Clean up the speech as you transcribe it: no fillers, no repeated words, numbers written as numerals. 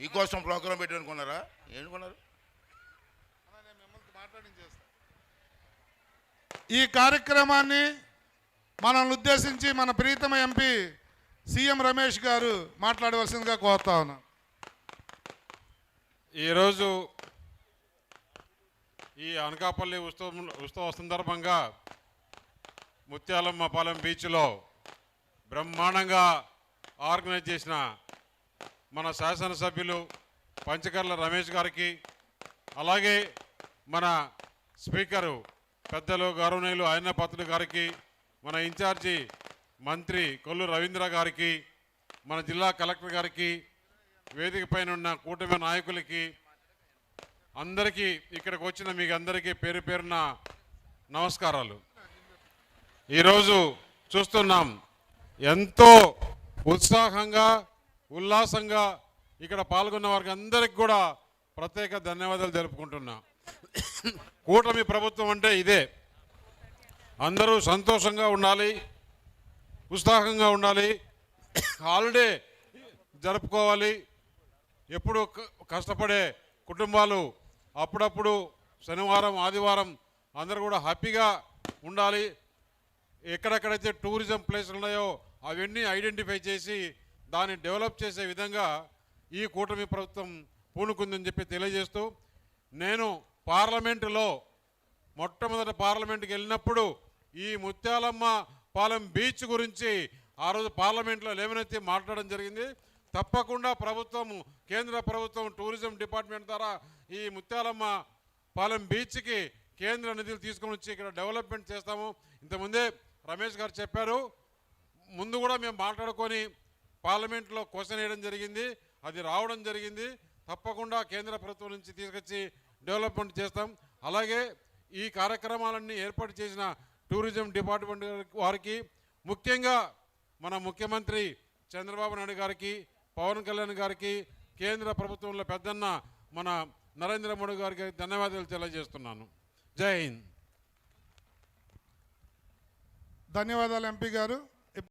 మీకోసం ప్రోగ్రాం పెట్టి అనుకున్నారా? ఏనుకున్నారు? ఈ కార్యక్రమాన్ని మనల్ని ఉద్దేశించి మన ప్రీతమ ఎంపీ సీఎం రమేష్ గారు మాట్లాడవలసిందిగా కోరుతా ఉన్నాను. ఈరోజు ఈ అనకాపల్లి ఉత్సవ సందర్భంగా ముత్యాలమ్మ పాలెం బీచ్లో బ్రహ్మాండంగా ఆర్గనైజ్ చేసిన మన శాసనసభ్యులు పంచకర్ల రమేష్ గారికి, అలాగే మన స్పీకరు పెద్దలు గౌరవనీయులు అయ్యన్నపాత్రుడు గారికి, మన ఇన్ఛార్జి మంత్రి కొల్లు రవీంద్ర గారికి, మన జిల్లా కలెక్టర్ గారికి, వేదిక పైన ఉన్న కూటమి నాయకులకి, అందరికీ ఇక్కడికి వచ్చిన మీకు అందరికీ పేరు పేరున నమస్కారాలు. ఈరోజు చూస్తున్నాం ఎంతో ఉత్సాహంగా ఉల్లాసంగా ఇక్కడ పాల్గొన్న వారికి అందరికి కూడా ప్రత్యేక ధన్యవాదాలు తెలుపుకుంటున్నా. కూటమి ప్రభుత్వం అంటే ఇదే. అందరూ సంతోషంగా ఉండాలి, ఉత్సాహంగా ఉండాలి, హాలిడే జరుపుకోవాలి. ఎప్పుడు కష్టపడే కుటుంబాలు అప్పుడప్పుడు శనివారం ఆదివారం అందరూ కూడా హ్యాపీగా ఉండాలి. ఎక్కడెక్కడైతే టూరిజం ప్లేసులు ఉన్నాయో అవన్నీ ఐడెంటిఫై చేసి దాన్ని డెవలప్ చేసే విధంగా ఈ కూటమి ప్రభుత్వం పూనుకుందని చెప్పి తెలియజేస్తూ, నేను పార్లమెంటులో మొట్టమొదటి పార్లమెంటుకి వెళ్ళినప్పుడు ఈ ముత్యాలమ్మ పాలెం బీచ్ గురించి ఆ రోజు పార్లమెంట్లో లేవనెత్తి మాట్లాడడం జరిగింది. తప్పకుండా ప్రభుత్వం, కేంద్ర ప్రభుత్వం టూరిజం డిపార్ట్మెంట్ ద్వారా ఈ ముత్యాలమ్మ పాలెం బీచ్కి కేంద్ర నిధులు తీసుకొని వచ్చి ఇక్కడ డెవలప్మెంట్ చేస్తాము. ఇంతకుముందే రమేష్ గారు చెప్పారు, ముందు కూడా మేము మాట్లాడుకొని పార్లమెంట్లో క్వశ్చన్ వేయడం జరిగింది, అది రావడం జరిగింది. తప్పకుండా కేంద్ర ప్రభుత్వం నుంచి తీసుకొచ్చి డెవలప్మెంట్ చేస్తాం. అలాగే ఈ కార్యక్రమాలన్నీ ఏర్పాటు చేసిన టూరిజం డిపార్ట్మెంట్ వారికి, ముఖ్యంగా మన ముఖ్యమంత్రి చంద్రబాబు నాయుడు గారికి, పవన్ కళ్యాణ్ గారికి, కేంద్ర ప్రభుత్వంలో పెద్దన్న మన నరేంద్ర మోడీ గారికి ధన్యవాదాలు తెలియజేస్తున్నాను. జై హింద్. ధన్యవాదాలు ఎంపీ గారు.